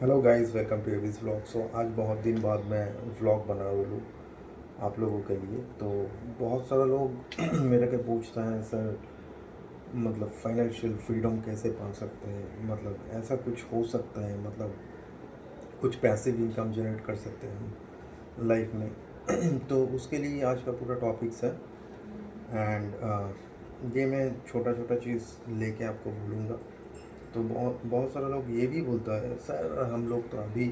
Hello guys, welcome to Avi's vlog. So आज बहुत दिन बाद मैं व्लॉग बना रहा हूँ आप लोगों के लिए। तो बहुत सारा लोग मेरे के पूछता है, सर मतलब फाइनेंशियल फ्रीडम कैसे पा सकते हैं, मतलब ऐसा कुछ हो सकता है, मतलब कुछ पैसिव इनकम जनरेट कर सकते हैं हम लाइफ में। तो उसके लिए आज का पूरा टॉपिक्स है। एंड ये मैं छोटा छोटा चीज़ लेके आपको बोलूँगा। तो बहुत बहुत सारा लोग ये भी बोलता है, सर हम लोग तो अभी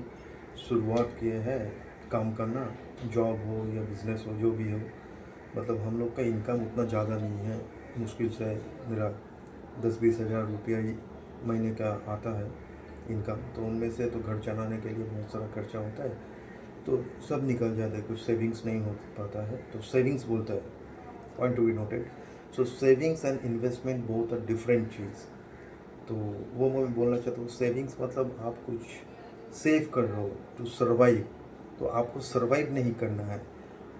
शुरुआत किए हैं काम करना, जॉब हो या बिज़नेस हो जो भी हो, मतलब हम लोग का इनकम उतना ज़्यादा नहीं है। मुश्किल से मेरा 10-20 हज़ार रुपया ही महीने का आता है इनकम। तो उनमें से तो घर चलाने के लिए बहुत सारा खर्चा होता है, तो सब निकल जाता है, कुछ सेविंग्स नहीं हो पाता है। तो सेविंग्स बोलता है, point to be noted. So savings and investment बहुत अ डिफरेंट चीज़। तो वो मैं बोलना चाहता हूँ, सेविंग्स मतलब आप कुछ सेव कर रहे हो टू सर्वाइव। तो आपको सर्वाइव नहीं करना है,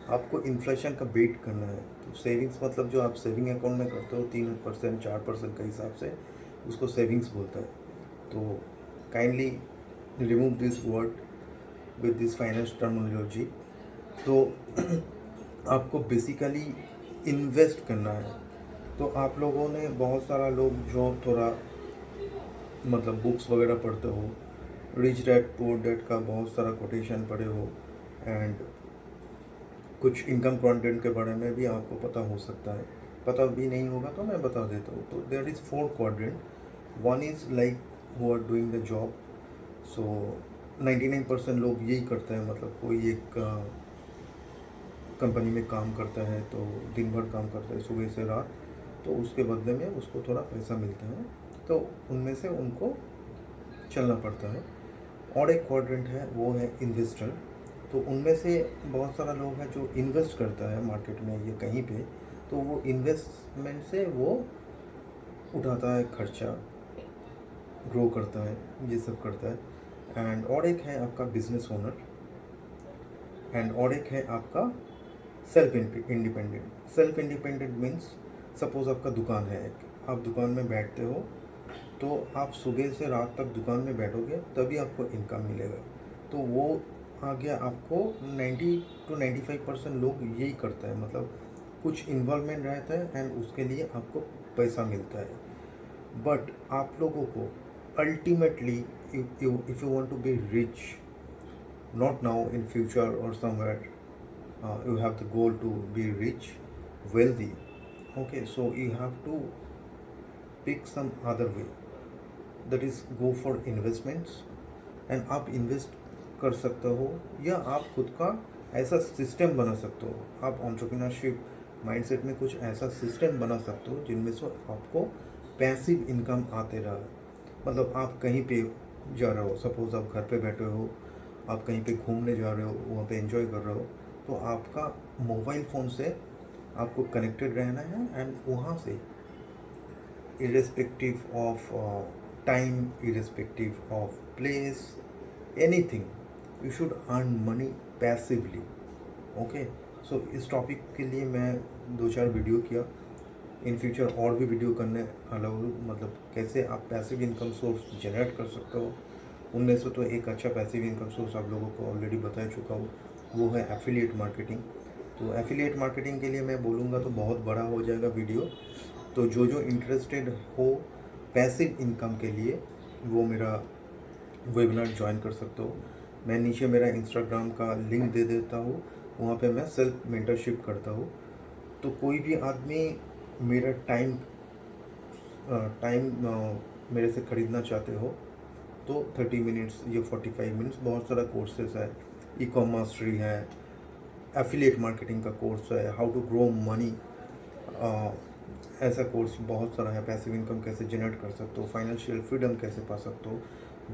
आपको इन्फ्लेशन का बेट करना है। तो सेविंग्स मतलब जो आप सेविंग अकाउंट में करते हो 3% 4% के हिसाब से, उसको सेविंग्स बोलता है। तो kindly remove this word with this finance terminology. तो आपको बेसिकली इन्वेस्ट करना है। तो आप लोगों ने बहुत सारा लोग जो थोड़ा मतलब बुक्स वगैरह पढ़ते हो, रिच डैड पुअर डैड का बहुत सारा कोटेशन पढ़े हो, एंड कुछ इनकम कंटेंट के बारे में भी आपको पता हो सकता है। पता भी नहीं होगा तो मैं बता देता हूँ। तो there is 4 quadrant. One is like who are doing the job. So 99% लोग यही करते हैं, मतलब कोई एक कंपनी में काम करता है, तो दिन भर काम करता है सुबह से रात, तो उसके बदले में उसको थोड़ा पैसा मिलता है, तो उनमें से उनको चलना पड़ता है। और एक क्वाड्रेंट है, वो है इन्वेस्टर। तो उनमें से बहुत सारा लोग हैं जो इन्वेस्ट करता है मार्केट में या कहीं पे, तो वो इन्वेस्टमेंट से वो उठाता है खर्चा, ग्रो करता है, ये सब करता है। एंड और एक है आपका बिजनेस ओनर। एंड और एक है आपका self independent. Self independent means, suppose आपका दुकान है, आप दुकान में बैठते हो, तो आप सुबह से रात तक दुकान में बैठोगे तभी आपको इनकम मिलेगा। तो वो आ गया आपको। 90 to 95% लोग यही करता है, मतलब कुछ इन्वॉल्वमेंट रहता है एंड उसके लिए आपको पैसा मिलता है। बट आप लोगों को ultimately, if you want to be rich, not now, in future or somewhere, you have the goal to be rich, wealthy. Okay, so you have to pick some other way, that is go for investments। And आप invest कर सकते हो, या आप खुद का ऐसा system बना सकते हो। आप एंटरप्रेन्योरशिप माइंडसेट में कुछ ऐसा सिस्टम बना सकते हो जिनमें से आपको पैसिव इनकम आते रहा। मतलब आप कहीं पे जा रहे हो, सपोज आप घर पे बैठे हो, आप कहीं पे घूमने जा रहे हो, वहाँ पे एंजॉय कर रहे हो, तो आपका मोबाइल फ़ोन से आपको कनेक्टेड रहना है। एंड वहाँ से irrespective of time, irrespective of place, anything, you should earn money passively। Okay, so इस टॉपिक के लिए मैं 2-4 वीडियो किया। इन फ्यूचर और भी वीडियो करने वाला हूँ, मतलब कैसे आप पैसिव इनकम सोर्स जनरेट कर सकते हो। उनमें से तो एक अच्छा पैसिव इनकम सोर्स आप लोगों को ऑलरेडी बता चुका हूँ, वो है एफिलिएट मार्केटिंग। तो एफिलिएट मार्केटिंग के लिए मैं बोलूँगा तो बहुत बड़ा हो जाएगा वीडियो। तो जो जो इंटरेस्टेड हो पैसिव इनकम के लिए, वो मेरा वेबिनार ज्वाइन कर सकते हो। मैं नीचे मेरा इंस्टाग्राम का लिंक दे देता हूँ, वहाँ पे मैं सेल्फ मेंटरशिप करता हूँ। तो कोई भी आदमी मेरा टाइम मेरे से ख़रीदना चाहते हो, तो 30 मिनट्स या 45 मिनट्स, बहुत सारा कोर्सेज है। ई कॉमर्स है, एफिलिएट मार्केटिंग का कोर्स है, हाउ टू ग्रो मनी, ऐसा कोर्स बहुत सारा है। पैसिव इनकम कैसे जनरेट कर सकते हो, फाइनेंशियल फ्रीडम कैसे पा सकते हो,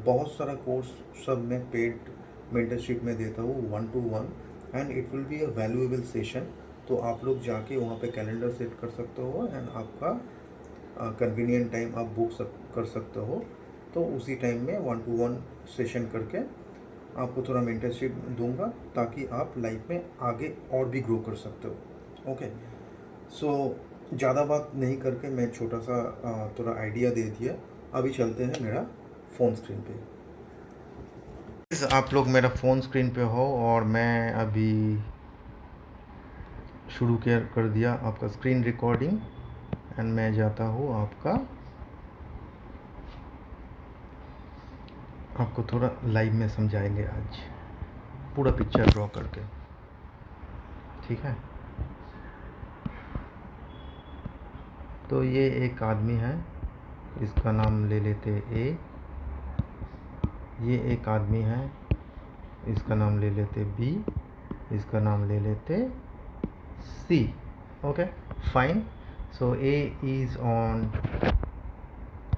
बहुत सारा कोर्स सब मैं पेड मेंटरशिप में देता हूँ 1-to-1। And it will be a valuable session. तो आप लोग जाके वहाँ पे कैलेंडर सेट कर सकते हो, एंड आपका कन्वीनियंट टाइम आप बुक कर सकते हो। तो उसी टाइम में 1-to-1 सेशन करके आपको थोड़ा मेंटरशिप दूंगा, ताकि आप लाइफ में आगे और भी ग्रो कर सकते हो। ओके, सो ज़्यादा बात नहीं करके मैं छोटा सा थोड़ा आइडिया दे दिया। अभी चलते हैं मेरा फ़ोन स्क्रीन पे। आप लोग मेरा फ़ोन स्क्रीन पे हो और मैं अभी शुरू कर दिया आपका स्क्रीन रिकॉर्डिंग एंड मैं जाता हूँ आपको थोड़ा लाइव में समझाएंगे आज पूरा पिक्चर ड्रॉ करके, ठीक है। तो ये एक आदमी है, इसका नाम ले लेते ए। ये एक आदमी है, इसका नाम ले लेते बी। इसका नाम ले लेते C. Okay fine. So A is on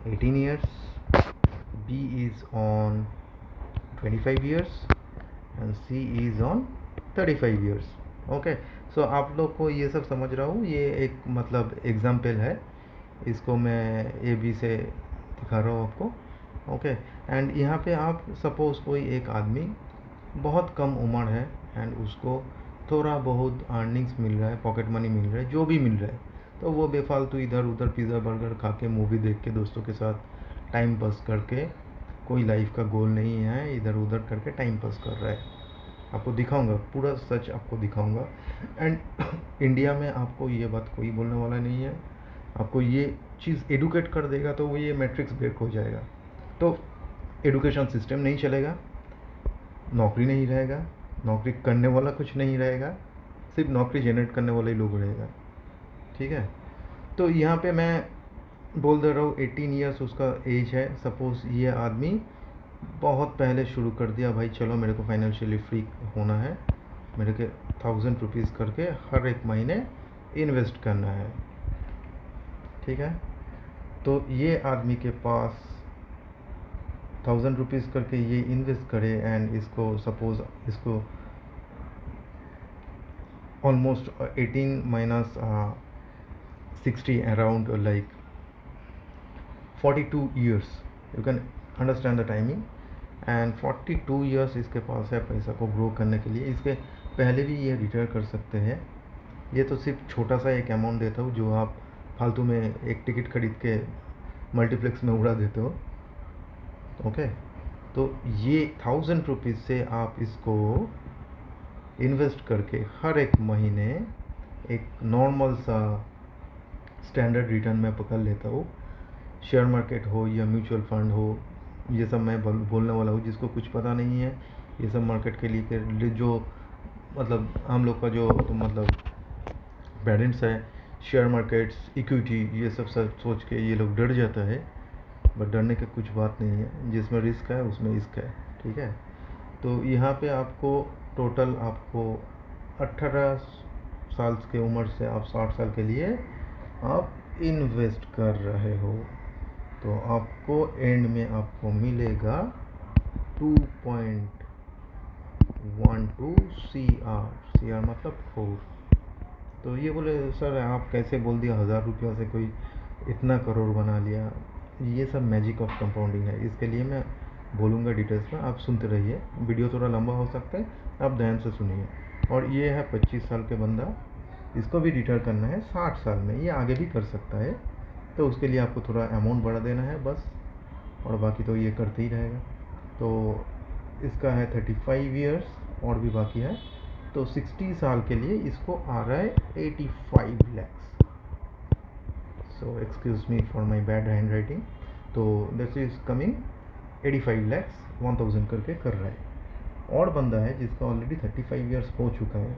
18 years, B is on 25 years and C is on 35 years. Okay so आप लोग को ये सब समझ रहा हूँ, ये एक मतलब एग्जाम्पल है, इसको मैं ए बी से दिखा रहा हूँ आपको। ओके एंड यहाँ पे आप सपोज़ कोई एक आदमी बहुत कम उम्र है एंड उसको थोड़ा बहुत अर्निंग्स मिल रहा है, पॉकेट मनी मिल रहा है, जो भी मिल रहा है, तो वो बेफालतू इधर उधर पिज़्ज़ा बर्गर खा के, मूवी देख के, दोस्तों के साथ टाइम पास करके, कोई लाइफ का गोल नहीं है, इधर उधर करके टाइम पास कर रहा है। आपको दिखाऊंगा, पूरा सच आपको दिखाऊंगा। एंड इंडिया में आपको ये बात कोई बोलने वाला नहीं है, आपको ये चीज़ एडुकेट कर देगा तो वो ये मैट्रिक्स ब्रेक हो जाएगा। तो एडुकेशन सिस्टम नहीं चलेगा, नौकरी नहीं रहेगा, नौकरी करने वाला कुछ नहीं रहेगा, सिर्फ नौकरी जनरेट करने वाले ही लोग रहेगा, ठीक है। तो यहाँ पे मैं बोल दे रहा हूँ 18 ईयर्स उसका एज है। सपोज़ ये आदमी बहुत पहले शुरू कर दिया, भाई चलो मेरे को फाइनेंशियली फ्री होना है, मेरे के 1000 रुपीज़ करके हर एक महीने इन्वेस्ट करना है, ठीक है। तो ये आदमी के पास 1000 रुपीज़ करके ये इन्वेस्ट करे एंड इसको सपोज़ इसको almost 18 minus 60 around like 42 years, you can understand the timing and 42 years इसके पास है पैसा को ग्रो करने के लिए। इसके पहले भी ये रिटायर कर सकते हैं, ये तो सिर्फ छोटा सा एक अमाउंट देता हूँ जो आप फालतू में एक टिकट खरीद के मल्टीप्लेक्स में उड़ा देते हो। ओके तो ये 1000 रुपीज़ से आप इसको इन्वेस्ट करके हर एक महीने एक नॉर्मल सा स्टैंडर्ड रिटर्न मैं पकड़ लेता हूँ। शेयर मार्केट हो या म्यूचुअल फंड हो, ये सब मैं बोलने वाला हूँ। जिसको कुछ पता नहीं है ये सब मार्केट के लिए, जो मतलब हम लोग का जो तो मतलब पेरेंट्स है, शेयर मार्केट्स, इक्विटी, ये सब सोच के ये लोग डर जाता है, बट डरने की कुछ बात नहीं है, जिसमें रिस्क है उसमें इश्क है, ठीक है। तो यहाँ पे आपको टोटल आपको 18 साल के उम्र से आप 60 साल के लिए आप इन्वेस्ट कर रहे हो, तो आपको एंड में आपको मिलेगा 2.12 CR मतलब 4। तो ये बोले सर आप कैसे बोल दिया 1000 रुपया से कोई इतना करोड़ बना लिया। ये सब मैजिक ऑफ कंपाउंडिंग है, इसके लिए मैं बोलूँगा डिटेल्स में, आप सुनते रहिए। वीडियो थोड़ा लंबा हो सकता है, आप ध्यान से सुनिए। और ये है 25 साल के बंदा, इसको भी रिटायर करना है 60 साल में, ये आगे भी कर सकता है, तो उसके लिए आपको थोड़ा अमाउंट बढ़ा देना है बस, और बाकी तो ये करते ही रहेगा। तो इसका है 35 इयर्स और भी बाकी है, तो 60 साल के लिए इसको आ रहा है 85 lakhs। So excuse me for my bad hand writing. तो दिस इज कमिंग 85 lakhs 1000 करके कर रहा है। और बंदा है जिसका ऑलरेडी 35 इयर्स हो चुका है,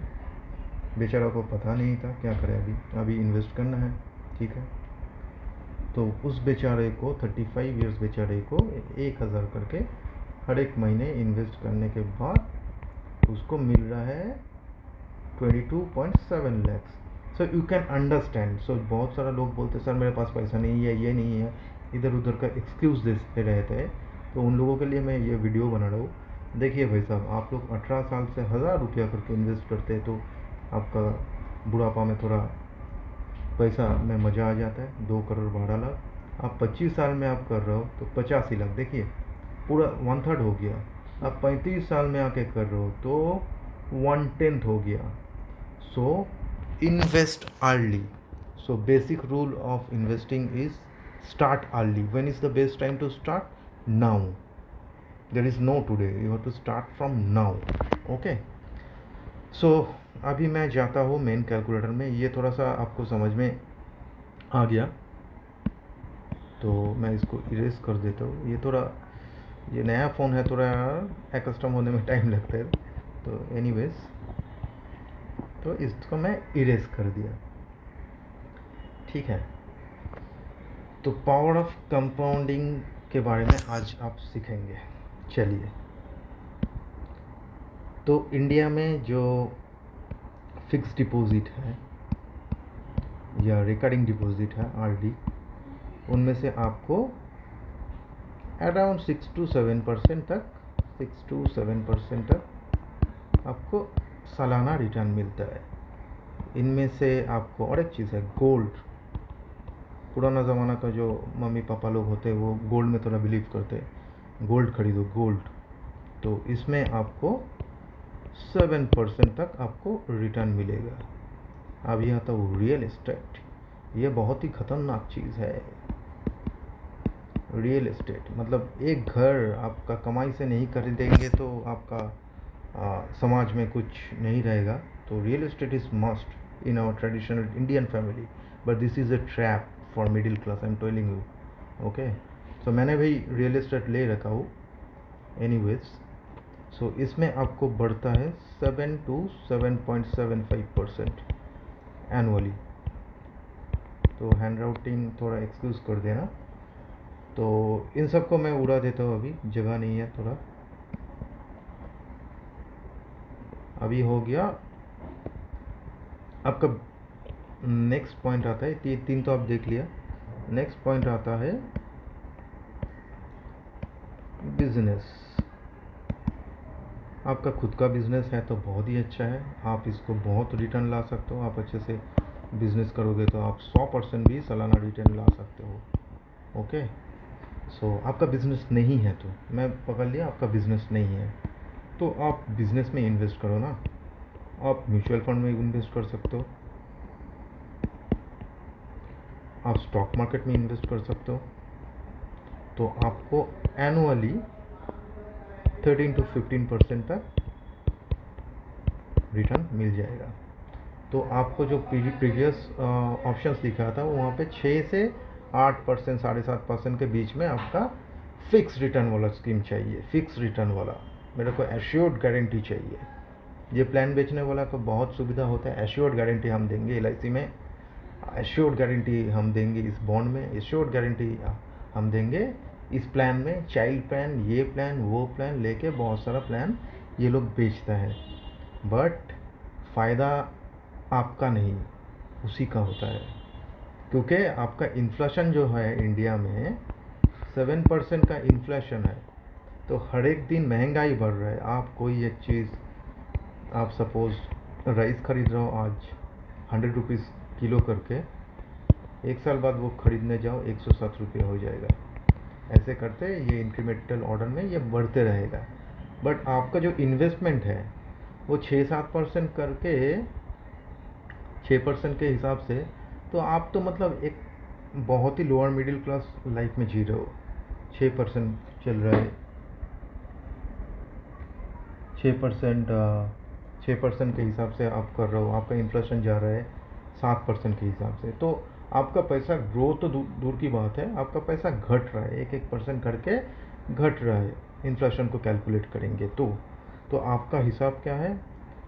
बेचारा को पता नहीं था क्या करे, अभी इन्वेस्ट करना है, ठीक है। तो उस बेचारे को 35 इयर्स बेचारे को 1000 करके हर एक महीने इन्वेस्ट करने के बाद उसको मिल रहा है 22.7 lakhs। So you can understand. So बहुत सारा लोग बोलते सर मेरे पास पैसा नहीं है, ये नहीं है, इधर उधर का एक्सक्यूज़ देते रहते हैं, तो उन लोगों के लिए मैं ये वीडियो बना रहा हूँ। देखिए भाई साहब, आप लोग 18 साल से 1000 रुपया करके इन्वेस्ट करते हैं, तो आपका बुढ़ापा में थोड़ा पैसा में मज़ा आ जाता है। 2 करोड़ 12 लाख आप 25 साल में आप कर रहे हो तो 85 लाख, देखिए पूरा 1/3 हो गया। आप 35 साल में आके कर रहे हो तो 1/10 हो गया। So invest early. So basic rule of investing is start early. When is the best time to start? Now. There is no today, you have to start from now. Okay, so अभी मैं जाता हूँ main calculator में। ये थोड़ा सा आपको समझ में आ गया तो मैं इसको इरेज कर देता हूँ। ये नया फ़ोन है, थोड़ा एकस्टम होने में टाइम लगता है। तो एनीवेज, तो इसको मैं इरेज कर दिया। ठीक है, तो पावर ऑफ कंपाउंडिंग के बारे में आज आप सीखेंगे। चलिए, तो इंडिया में जो फिक्स डिपॉजिट है या रिकरिंग डिपॉजिट है, आरडी, उनमें से आपको अराउंड 6 to 7% तक आपको सालाना रिटर्न मिलता है। इनमें से आपको और एक चीज़ है, गोल्ड। पुराना ज़माना का जो मम्मी पापा लोग होते हैं वो गोल्ड में थोड़ा बिलीव करते हैं, गोल्ड खरीदो गोल्ड। तो इसमें आपको 7% तक आपको रिटर्न मिलेगा। अब यह आता है रियल एस्टेट। ये बहुत ही ख़तरनाक चीज़ है। रियल एस्टेट मतलब एक घर आपका कमाई से नहीं खरीदेंगे तो आपका समाज में कुछ नहीं रहेगा। तो real estate is must in our traditional Indian family, but this is a trap for middle class, I am telling you. Okay, so मैंने भी रियल एस्टेट ले रखा हूँ। एनीवेज, सो इसमें आपको बढ़ता है 7 to 7.75% एनुअली। तो हैंड राउटिंग थोड़ा एक्सक्यूज़ कर देना। तो इन सब को मैं उड़ा देता हूँ, अभी जगह नहीं है थोड़ा। अभी हो गया। आपका नेक्स्ट पॉइंट आता है, तीन तो आप देख लिया। नेक्स्ट पॉइंट आता है बिजनेस। आपका खुद का बिजनेस है तो बहुत ही अच्छा है, आप इसको बहुत रिटर्न ला सकते हो। आप अच्छे से बिजनेस करोगे तो आप 100% भी सालाना रिटर्न ला सकते हो। ओके, सो आपका बिजनेस नहीं है, तो मैं पकड़ लिया आपका बिजनेस नहीं है, तो आप बिजनेस में इन्वेस्ट करो ना। आप म्यूचुअल फंड में इन्वेस्ट कर सकते हो, आप स्टॉक मार्केट में इन्वेस्ट कर सकते हो। तो आपको एनुअली 13 to 15% तक रिटर्न मिल जाएगा। तो आपको जो प्रीवियस ऑप्शंस दिखा था वहाँ पे 6 से 8%, 7.5% के बीच में आपका फिक्स रिटर्न वाला स्कीम चाहिए। फिक्स रिटर्न वाला, मेरे को एश्योर्ड गारंटी चाहिए। ये प्लान बेचने वाला को बहुत सुविधा होता है। एश्योर्ड गारंटी हम देंगे एलआईसी में, एश्योर्ड गारंटी हम देंगे इस बॉन्ड में, एश्योर्ड गारंटी हम देंगे इस प्लान में। चाइल्ड प्लान, ये प्लान, वो प्लान लेके बहुत सारा प्लान ये लोग बेचता है, बट फ़ायदा आपका नहीं, उसी का होता है। क्योंकि आपका इन्फ्लेशन जो है इंडिया में 7% का इन्फ्लेशन है, तो हर एक दिन महंगाई बढ़ रहा है। आप कोई एक चीज़, आप सपोज़ राइस खरीद रहे हो आज 100 रुपीज़ किलो करके, एक साल बाद वो खरीदने जाओ 107 रुपये हो जाएगा। ऐसे करते ये इंक्रीमेंटल ऑर्डर में ये बढ़ते रहेगा। बट आपका जो इन्वेस्टमेंट है वो 6-7% करके, 6% के हिसाब से, तो आप तो मतलब एक बहुत ही लोअर मिडिल क्लास लाइफ में जी रहे हो। 6% चल रहा है, 6% के हिसाब से आप कर रहे हो। आपका इन्फ्लेशन जा रहा है 7% के हिसाब से, तो आपका पैसा ग्रो तो दूर की बात है, आपका पैसा घट रहा है, 1% करके घट रहा है। इन्फ्लेशन को कैलकुलेट करेंगे तो आपका हिसाब क्या है,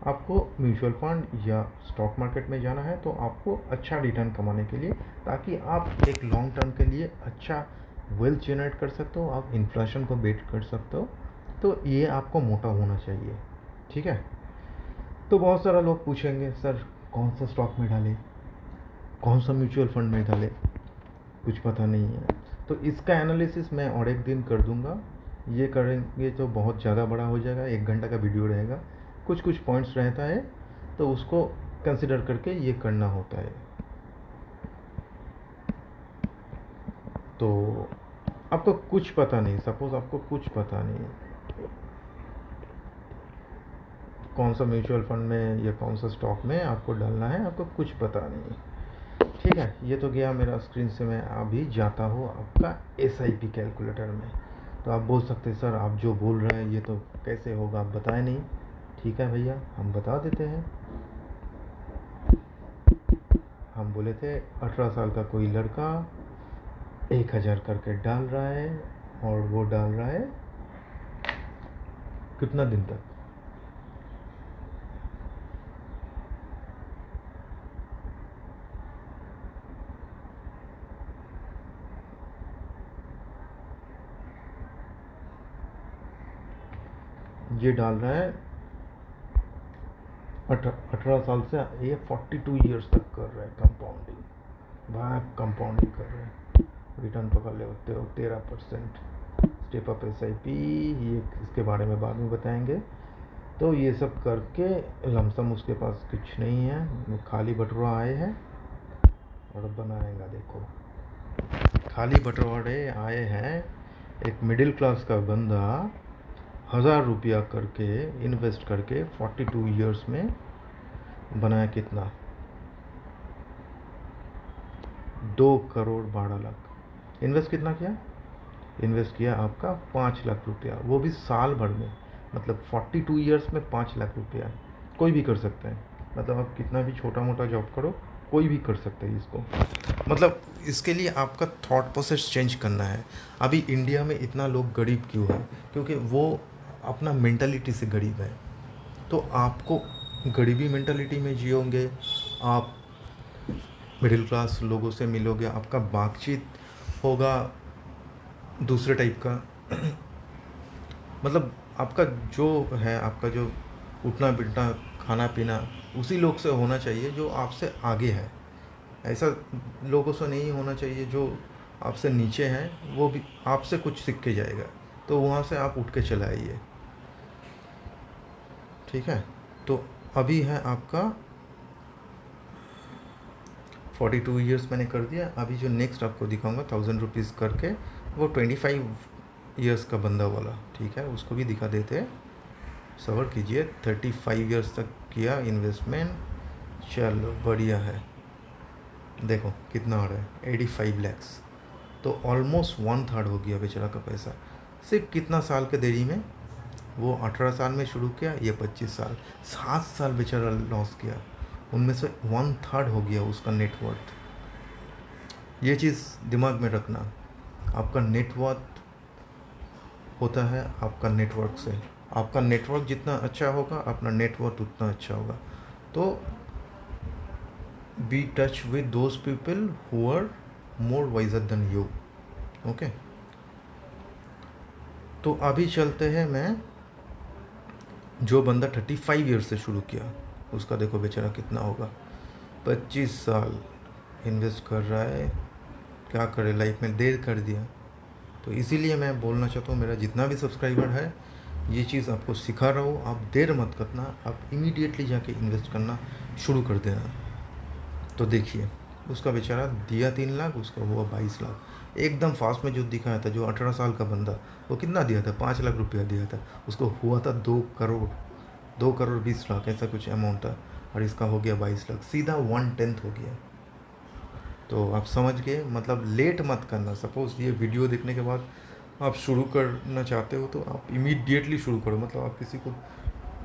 आपको म्यूचुअल फंड या स्टॉक मार्केट में जाना है, तो आपको अच्छा रिटर्न कमाने के लिए, ताकि आप एक लॉन्ग टर्म के लिए अच्छा वेल्थ जनरेट कर सकते हो, आप इन्फ्लेशन को बेट कर सकते हो। तो ये आपको मोटा होना चाहिए। ठीक है, तो बहुत सारा लोग पूछेंगे सर कौन सा स्टॉक में डालें, कौन सा म्यूचुअल फंड में डालें, कुछ पता नहीं है। तो इसका एनालिसिस मैं और एक दिन कर दूंगा। ये करेंगे तो बहुत ज़्यादा बड़ा हो जाएगा, 1 घंटा का वीडियो रहेगा। कुछ कुछ पॉइंट्स रहता है तो उसको कंसिडर करके ये करना होता है। तो आपको कुछ पता नहीं, सपोज़ आपको कुछ पता नहीं कौन सा म्यूचुअल फंड में या कौन सा स्टॉक में आपको डालना है, आपको कुछ पता नहीं। ठीक है, ये तो गया मेरा स्क्रीन से। मैं अभी जाता हूँ आपका SIP कैलकुलेटर में। तो आप बोल सकते हैं सर आप जो बोल रहे हैं ये तो कैसे होगा, आप बताएं नहीं। ठीक है भैया, हम बता देते हैं। हम बोले थे 18 साल का कोई लड़का 1,000 करके डाल रहा है, और वो डाल रहा है कितना दिन तक? ये डाल रहा है 18 साल से, ये 42 ईयर्स तक कर रहे हैं कंपाउंडिंग। भाई कंपाउंडिंग कर रहे हैं, रिटर्न पकड़ ले होते हो 13%। स्टेप अप SIP, ये इसके बारे में बाद में बताएंगे। तो ये सब करके लमसम उसके पास कुछ नहीं है, खाली बटुआ आए हैं और बनाएगा। देखो खाली बटवाड़े आए हैं। एक मिडिल क्लास का बंदा 1,000 रुपया करके इन्वेस्ट करके 42 ईयर्स में बनाया कितना? 2,12,00,000। इन्वेस्ट कितना किया? इन्वेस्ट किया आपका 5 लाख रुपया, वो भी साल भर में। मतलब 42 ईयर्स में 5 लाख रुपया कोई भी कर सकता है। मतलब आप कितना भी छोटा मोटा जॉब करो, कोई भी कर सकता है इसको। मतलब इसके लिए आपका थॉट प्रोसेस चेंज करना है। अभी इंडिया में इतना लोग गरीब क्यों है? क्योंकि वो अपना मेंटालिटी से गरीब है। तो आपको गरीबी मेंटालिटी में जियोगे, आप मिडिल क्लास लोगों से मिलोगे, आपका बातचीत होगा दूसरे टाइप का। मतलब आपका जो है, आपका जो उठना बैठना खाना पीना उसी लोग से होना चाहिए जो आपसे आगे है। ऐसा लोगों से नहीं होना चाहिए जो आपसे नीचे हैं, वो भी आपसे कुछ सीख के जाएगा। तो वहाँ से आप उठ के चले आइए। ठीक है, तो अभी है आपका 42 ईयर्स मैंने कर दिया। अभी जो नेक्स्ट आपको दिखाऊंगा 1,000 रुपीज़ करके, वो 25 ईयर्स का बंदा वाला। ठीक है, उसको भी दिखा देते हैं। सबर कीजिए, 35 ईयर्स तक किया इन्वेस्टमेंट। चलो बढ़िया है। देखो कितना आ रहा है, 85 लैक्स। तो ऑलमोस्ट 1/3 हो गया बेचारा का पैसा। सिर्फ कितना साल के देरी में? वो 18 साल में शुरू किया, ये 25 साल, 7 साल बेचारा लॉस किया। उनमें से 1/3 हो गया उसका नेटवर्थ। ये चीज़ दिमाग में रखना। आपका नेटवर्थ होता है आपका नेटवर्क से। आपका नेटवर्क जितना अच्छा होगा, अपना नेटवर्थ उतना अच्छा होगा। तो be touch with those people who are more wiser than you. Okay, तो अभी चलते हैं। मैं जो बंदा 35 ईयर से शुरू किया, उसका देखो बेचारा कितना होगा। 25 साल इन्वेस्ट कर रहा है, क्या करे लाइफ में, देर कर दिया। तो इसीलिए मैं बोलना चाहता हूँ, मेरा जितना भी सब्सक्राइबर है, ये चीज़ आपको सिखा रहा हूँ। आप देर मत करना, आप इमीडिएटली जाके इन्वेस्ट करना शुरू कर देना। तो देखिए उसका बेचारा दिया 3 लाख, उसका हुआ 22 लाख। एकदम फास्ट में जो दिखाया था, जो 18 साल का बंदा, वो कितना दिया था? 5 लाख रुपया दिया था, उसको हुआ था 2 करोड़, 2,20,00,000 ऐसा कुछ अमाउंट था। और इसका हो गया 22 लाख, सीधा 1/10 हो गया। तो आप समझ गए, मतलब लेट मत करना। सपोज़ ये वीडियो देखने के बाद आप शुरू करना चाहते हो, तो आप इमीडिएटली शुरू करो। मतलब आप किसी को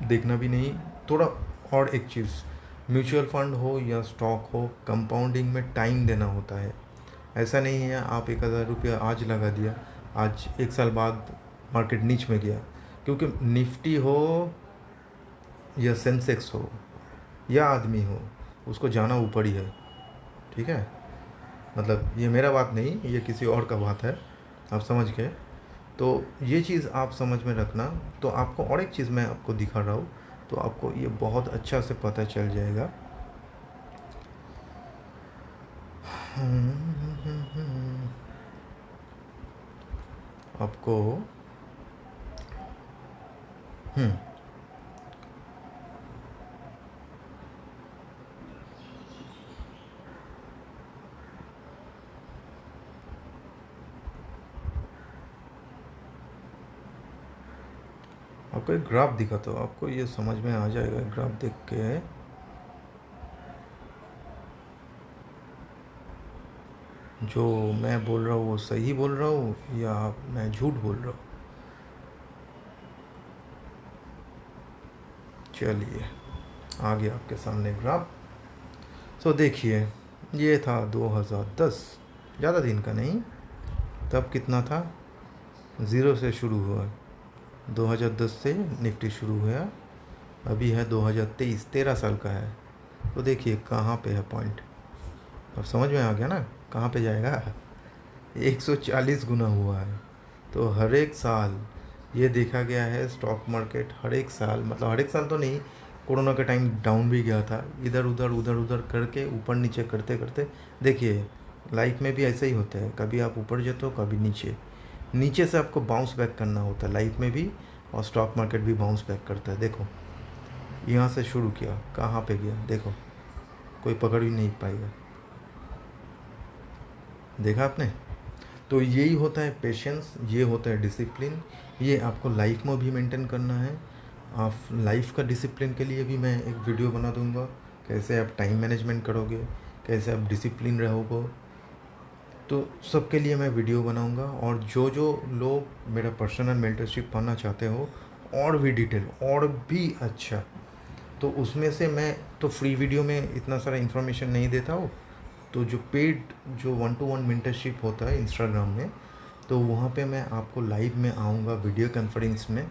देखना भी नहीं। थोड़ा और एक चीज़, म्यूचुअल फंड हो या स्टॉक हो, कंपाउंडिंग में टाइम देना होता है। ऐसा नहीं है आप 1,000 रुपया आज लगा दिया, आज 1 साल बाद मार्केट नीच में गया। क्योंकि निफ्टी हो या सेंसेक्स हो या आदमी हो, उसको जाना ऊपर ही है। ठीक है, मतलब ये मेरा बात नहीं, ये किसी और का बात है। आप समझ गए? तो ये चीज़ आप समझ में रखना। तो आपको और एक चीज़ मैं आपको दिखा रहा हूँ, तो आपको ये बहुत अच्छा से पता चल जाएगा। आपको आपको एक ग्राफ दिखाता हूँ, आपको ये समझ में आ जाएगा ग्राफ देख के। जो मैं बोल रहा हूँ वो सही बोल रहा हूँ या मैं झूठ बोल रहा हूँ? चलिए आ गया आपके सामने ग्राफ। सो देखिए ये था 2010, ज़्यादा दिन का नहीं। तब कितना था, ज़ीरो से शुरू हुआ। 2010 से निफ्टी शुरू हुआ, अभी है 2023, 13 साल का है। तो देखिए कहाँ पे है पॉइंट, अब समझ में आ गया ना कहाँ पे जाएगा। 140 गुना हुआ है। तो हर एक साल ये देखा गया है स्टॉक मार्केट हर एक साल, मतलब हर एक साल तो नहीं, कोरोना के टाइम डाउन भी गया था, इधर उधर करके ऊपर नीचे करते करते। देखिए लाइफ में भी ऐसा ही होता है, कभी आप ऊपर जाते हो कभी नीचे, नीचे से आपको बाउंस बैक करना होता है लाइफ में भी, और स्टॉक मार्केट भी बाउंस बैक करता है। देखो यहाँ से शुरू किया, कहाँ पे गया देखो, कोई पकड़ भी नहीं पाएगा। देखा आपने। तो यही होता है पेशेंस, ये होता है डिसिप्लिन, ये आपको लाइफ में भी मेंटेन करना है। आप लाइफ का डिसिप्लिन के लिए भी मैं एक वीडियो बना दूंगा, कैसे आप टाइम मैनेजमेंट करोगे, कैसे आप डिसिप्लिन रहोगे, तो सबके लिए मैं वीडियो बनाऊंगा। और जो जो लोग मेरा पर्सनल मेंटरशिप पाना चाहते हो, और भी डिटेल और भी अच्छा, तो उसमें से मैं तो फ्री वीडियो में इतना सारा इन्फॉर्मेशन नहीं देता हूँ। तो जो पेड जो 1-to-1 मेंटरशिप होता है इंस्टाग्राम में, तो वहाँ पे मैं आपको लाइव में आऊँगा, वीडियो कॉन्फ्रेंस में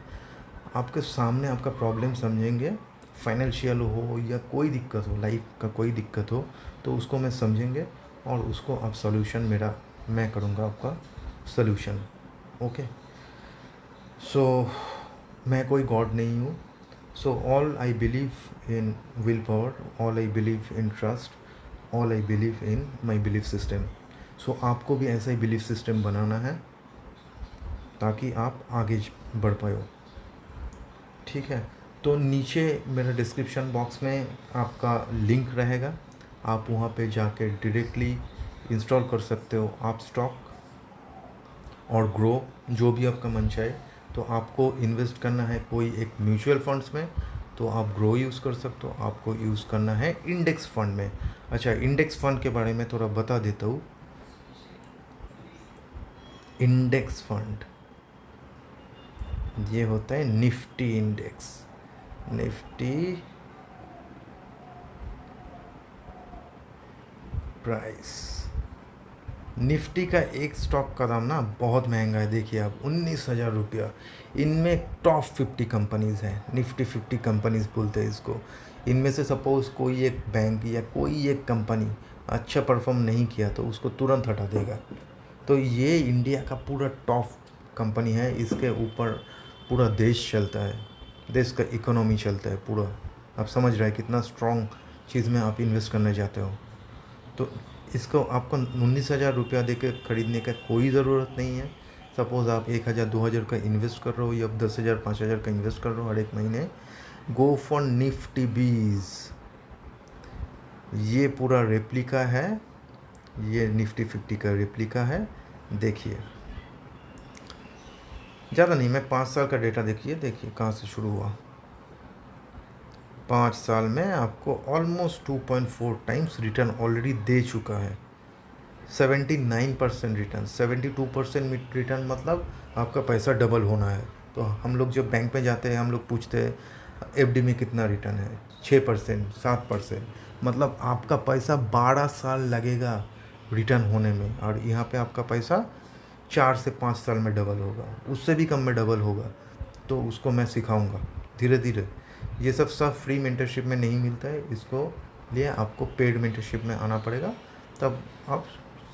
आपके सामने आपका प्रॉब्लम समझेंगे। फाइनेंशियल हो या कोई दिक्कत हो, लाइफ का कोई दिक्कत हो, तो उसको मैं समझेंगे और उसको आप सॉल्यूशन मैं करूँगा आपका सॉल्यूशन। ओके। सो मैं कोई गॉड नहीं हूँ। So all I believe in will power, all I believe in trust, all I believe in my belief system. So आपको भी ऐसा ही बिलीफ सिस्टम बनाना है ताकि आप आगे बढ़ पाओ। ठीक है। तो नीचे मेरा डिस्क्रिप्शन बॉक्स में आपका लिंक रहेगा, आप वहाँ पे जाके डायरेक्टली इंस्टॉल कर सकते हो आप स्टॉक और ग्रो, जो भी आपका मन चाहे। तो आपको इन्वेस्ट करना है कोई एक म्यूचुअल फंड्स में, तो आप ग्रो यूज़ कर सकते हो। आपको यूज़ करना है इंडेक्स फंड में। अच्छा, इंडेक्स फंड के बारे में थोड़ा बता देता हूँ। इंडेक्स फंड ये होता है Nifty index, Nifty price. Nifty का एक स्टॉक का दाम ना बहुत महंगा है, देखिए आप 19,000 रुपया। इनमें टॉप 50 कंपनीज़ हैं, निफ्टी 50 कंपनीज़ बोलते हैं इसको। इनमें से सपोज़ कोई एक बैंक या कोई एक कंपनी अच्छा परफॉर्म नहीं किया तो उसको तुरंत हटा देगा। तो ये इंडिया का पूरा टॉप कंपनी है, इसके ऊपर पूरा देश चलता है, देश का इकोनॉमी चलता है पूरा। आप समझ रहे हैं कितना स्ट्रॉन्ग चीज़ में आप इन्वेस्ट करना चाहते हो। तो इसको आपको 19,000 रुपया दे के ख़रीदने का कोई ज़रूरत नहीं है। सपोज़ आप 1,000 2,000 का इन्वेस्ट कर रहे हो या 10,000 5,000 का इन्वेस्ट कर रहे हो हर एक महीने, गो फॉर निफ्टी बीज। ये पूरा रेप्लिका है, ये निफ्टी 50 का रेप्लिका है। देखिए ज़्यादा नहीं, मैं 5 साल का डेटा देखिए कहाँ से शुरू हुआ। 5 साल में आपको ऑलमोस्ट 2.4 टाइम्स रिटर्न ऑलरेडी दे चुका है। 79% रिटर्न, 72% रिटर्न, मतलब आपका पैसा डबल होना है। तो हम लोग जब बैंक में जाते हैं हम लोग पूछते हैं एफडी में कितना रिटर्न है, 6%, 7%, मतलब आपका पैसा 12 साल लगेगा रिटर्न होने में, और यहाँ पे आपका पैसा 4 से 5 साल में डबल होगा, उससे भी कम में डबल होगा। तो उसको मैं सिखाऊंगा धीरे धीरे। ये सब फ्री मेंटरशिप में नहीं मिलता है, इसको लिए आपको पेड मेंटरशिप में आना पड़ेगा, तब आप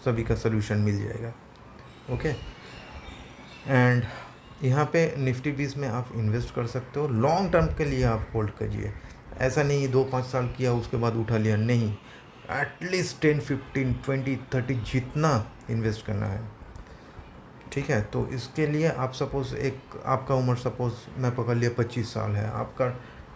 सभी का सलूशन मिल जाएगा। ओके। एंड यहाँ पे निफ्टी बीस में आप इन्वेस्ट कर सकते हो, लॉन्ग टर्म के लिए आप होल्ड करिए। ऐसा नहीं 2-5 साल किया उसके बाद उठा लिया, नहीं, एटलीस्ट 10, 15, 20, 30 जितना इन्वेस्ट करना है। ठीक है। तो इसके लिए आप सपोज़ आपका उम्र सपोज़ मैं पकड़ लिया 25 साल है, आपका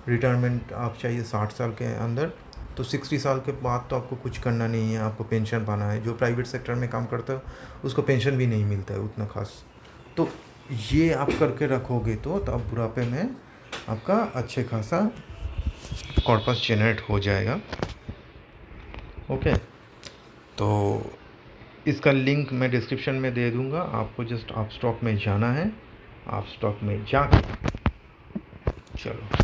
रिटायरमेंट आप चाहिए 60 साल के अंदर, तो 60 साल के बाद तो आपको कुछ करना नहीं है, आपको पेंशन पाना है। जो प्राइवेट सेक्टर में काम करता है उसको पेंशन भी नहीं मिलता है उतना खास। तो ये आप करके रखोगे तो अब बुढ़ापे में आपका अच्छे खासा कॉर्पस जनरेट हो जाएगा। ओके। तो इसका लिंक मैं डिस्क्रिप्शन में दे दूंगा, आपको जस्ट आप स्टॉक में जाना है, आप स्टॉक में जा, चलो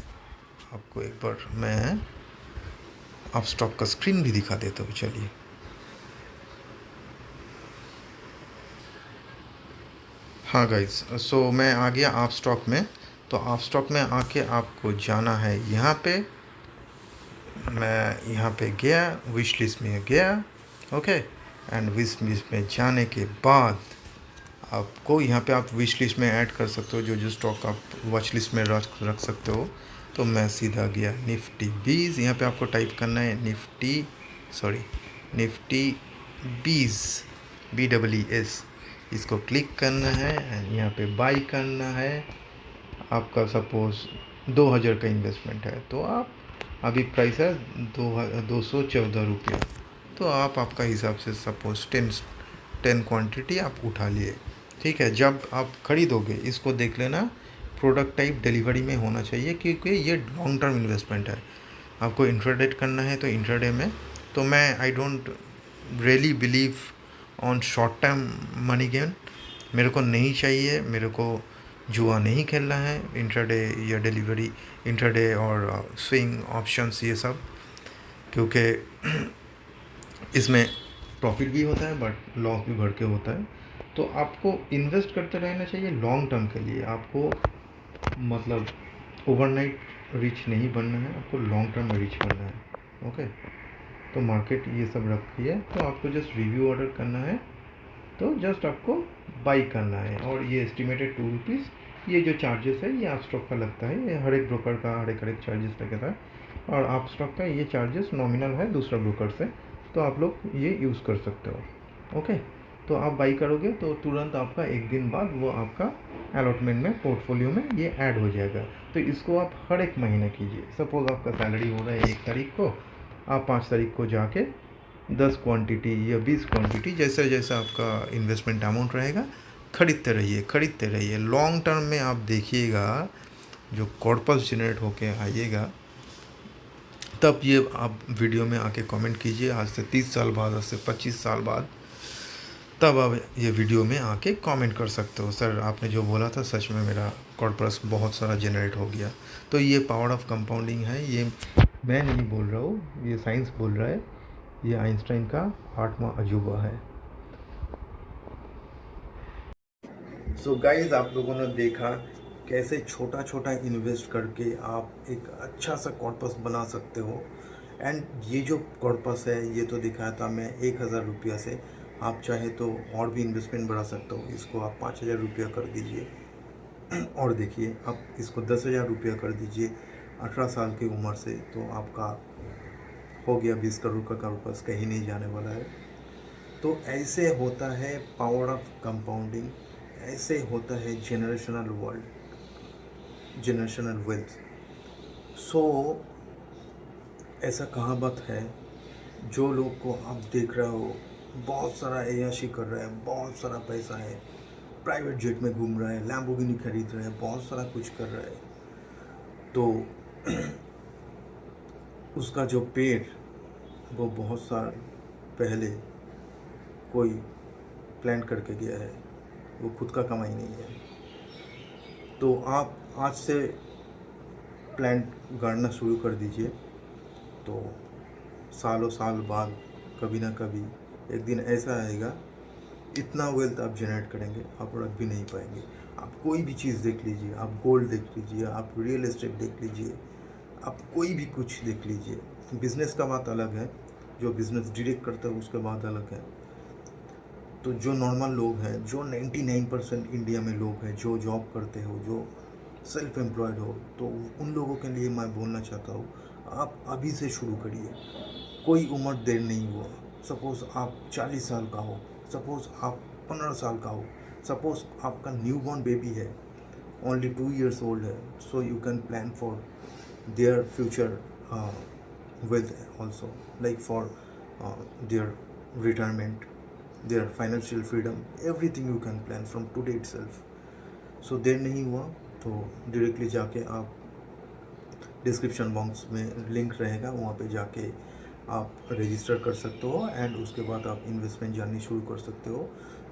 आपको एक बार मैं आप स्टॉक का स्क्रीन भी दिखा देता हूँ। चलिए, हाँ गाइस, सो मैं आ गया आप स्टॉक में। तो आप स्टॉक में आके आपको जाना है यहाँ पे। मैं यहाँ पे गया, विश लिस्ट में गया, ओके। एंड विश लिस्ट में जाने के बाद आपको यहाँ पे आप विश लिस्ट में ऐड कर सकते हो जो जो स्टॉक आप वॉच लिस्ट में रख सकते हो। तो मैं सीधा गया निफ्टी 20, यहाँ पे आपको टाइप करना है निफ्टी 20 BEES, इसको क्लिक करना है एंड यहाँ पे बाई करना है। आपका सपोज 2000 का इन्वेस्टमेंट है तो आप अभी प्राइस है 214 रुपया। तो आप आपका हिसाब से सपोज 10 क्वांटिटी आप उठा लिए, ठीक है। जब आप खरीदोगे इसको देख लेना प्रोडक्ट टाइप डिलीवरी में होना चाहिए, क्योंकि ये लॉन्ग टर्म इन्वेस्टमेंट है। आपको इंट्राडे करना है तो इंट्राडे में, तो मैं I don't really believe on short term money gain. मेरे को नहीं चाहिए, मेरे को जुआ नहीं खेलना है इंट्राडे या डिलीवरी, इंट्राडे और स्विंग ऑप्शंस ये सब, क्योंकि इसमें प्रॉफिट भी होता है बट लॉस भी बढ़ के होता है। तो आपको इन्वेस्ट करते रहना चाहिए लॉन्ग टर्म के लिए। आपको मतलब ओवरनाइट रिच नहीं बनना है, आपको लॉन्ग टर्म में रिच बनना है, ओके। तो मार्केट ये सब रखी है, तो आपको जस्ट रिव्यू ऑर्डर करना है, तो जस्ट आपको बाई करना है। और ये एस्टिमेटेड 2 रुपीज़ ये जो चार्जेस है ये आप स्टॉक का लगता है, ये हर एक ब्रोकर का हर एक चार्जेस लगता है। और आप स्टॉक का ये चार्जेस नॉमिनल है दूसरा ब्रोकर से, तो आप लोग ये यूज़ कर सकते हो, ओके। तो आप बाई करोगे तो तुरंत आपका एक दिन बाद वो आपका अलॉटमेंट में पोर्टफोलियो में ये ऐड हो जाएगा। तो इसको आप हर एक महीने कीजिए। सपोज़ आपका सैलरी हो रहा है 1 तारीख को, आप 5 तारीख को जाके 10 क्वांटिटी या 20 क्वांटिटी जैसा जैसा आपका इन्वेस्टमेंट अमाउंट रहेगा खरीदते रहिए। लॉन्ग टर्म में आप देखिएगा जो कॉर्पस जनरेट होके आइएगा, तब ये आप वीडियो में आके कमेंट कीजिए। आज से 30 साल बाद, आज से 25 साल बाद, तब आप ये वीडियो में आके कमेंट कर सकते हो, सर आपने जो बोला था सच में मेरा कॉर्पस बहुत सारा जनरेट हो गया। तो ये पावर ऑफ कंपाउंडिंग है, ये मैं नहीं बोल रहा हूँ, ये साइंस बोल रहा है, ये आइंस्टाइन का 8वां अजूबा है। सो गाइस, आप लोगों ने देखा कैसे छोटा छोटा इन्वेस्ट करके आप एक अच्छा सा कॉर्पस बना सकते हो। एंड ये जो कॉर्पस है ये तो दिखाया था मैं 1000 रुपया से, आप चाहे तो और भी इन्वेस्टमेंट बढ़ा सकते हो। इसको आप 5000 रुपया कर दीजिए, और देखिए आप इसको 10,000 रुपया कर दीजिए 18 साल की उम्र से, तो आपका हो गया 20 करोड़ का कॉर्पस, कहीं नहीं जाने वाला है। तो ऐसे होता है पावर ऑफ कंपाउंडिंग, ऐसे होता है जनरेशनल वेल्थ। सो ऐसा कहावत है, जो लोग को आप देख रहे हो बहुत सारा ऐयाशी कर रहा है, बहुत सारा पैसा है, प्राइवेट जेट में घूम रहा है, लैम्बोर्गिनी खरीद रहा है, बहुत सारा कुछ कर रहा है, तो उसका जो पेड़ वो बहुत साल पहले कोई प्लान करके गया है, वो खुद का कमाई नहीं है। तो आप आज से प्लांट गाड़ना शुरू कर दीजिए, तो सालों साल बाद कभी ना कभी एक दिन ऐसा आएगा, इतना वेल्थ आप जनरेट करेंगे आप रख भी नहीं पाएंगे। आप कोई भी चीज़ देख लीजिए, आप गोल्ड देख लीजिए, आप रियल एस्टेट देख लीजिए, आप कोई भी कुछ देख लीजिए। बिज़नेस का बात अलग है, जो बिज़नेस डायरेक्ट करता है उसके बात अलग है। तो जो नॉर्मल लोग हैं, जो 99% इंडिया में लोग हैं जो जॉब करते हो, जो सेल्फ एम्प्लॉयड हो, तो उन लोगों के लिए मैं बोलना चाहता हूँ, आप अभी से शुरू करिए। कोई उम्र देर नहीं हुआ। सपोज़ आप 40 साल का हो, सपोज़ आप 15 साल का हो, सपोज़ आपका न्यू बॉर्न बेबी है, ओनली 2 years ओल्ड है, सो you can plan for their future with also, like for their retirement, their financial freedom, everything you can plan from today itself. So देर नहीं हुआ तो डायरेक्टली जाके आप description box में link रहेगा, वहाँ पे जाके आप रजिस्टर कर सकते हो एंड उसके बाद आप इन्वेस्टमेंट जाननी शुरू कर सकते हो।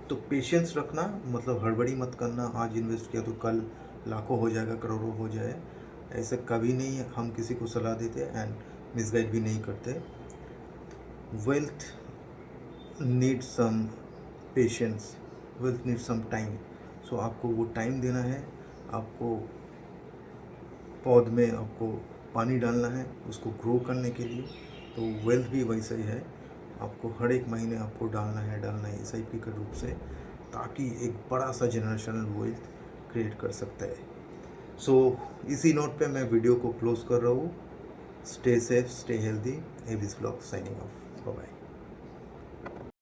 तो पेशेंस रखना, मतलब हड़बड़ी मत करना, आज इन्वेस्ट किया तो कल लाखों हो जाएगा, करोड़ों हो जाए। ऐसे कभी नहीं हम किसी को सलाह देते एंड मिसगाइड भी नहीं करते। Wealth need some patience, wealth need some time. So आपको वो टाइम देना है, आपको पौध में आपको पानी डालना है उसको ग्रो करने के लिए। तो वेल्थ भी वैसा ही है, आपको हर एक महीने आपको डालना है SIP के रूप से, ताकि एक बड़ा सा जनरेशनल वेल्थ क्रिएट कर सकता है। सो इसी नोट पे मैं वीडियो को क्लोज कर रहा हूँ। Stay safe, stay healthy. Avis blog signing off. Bye bye.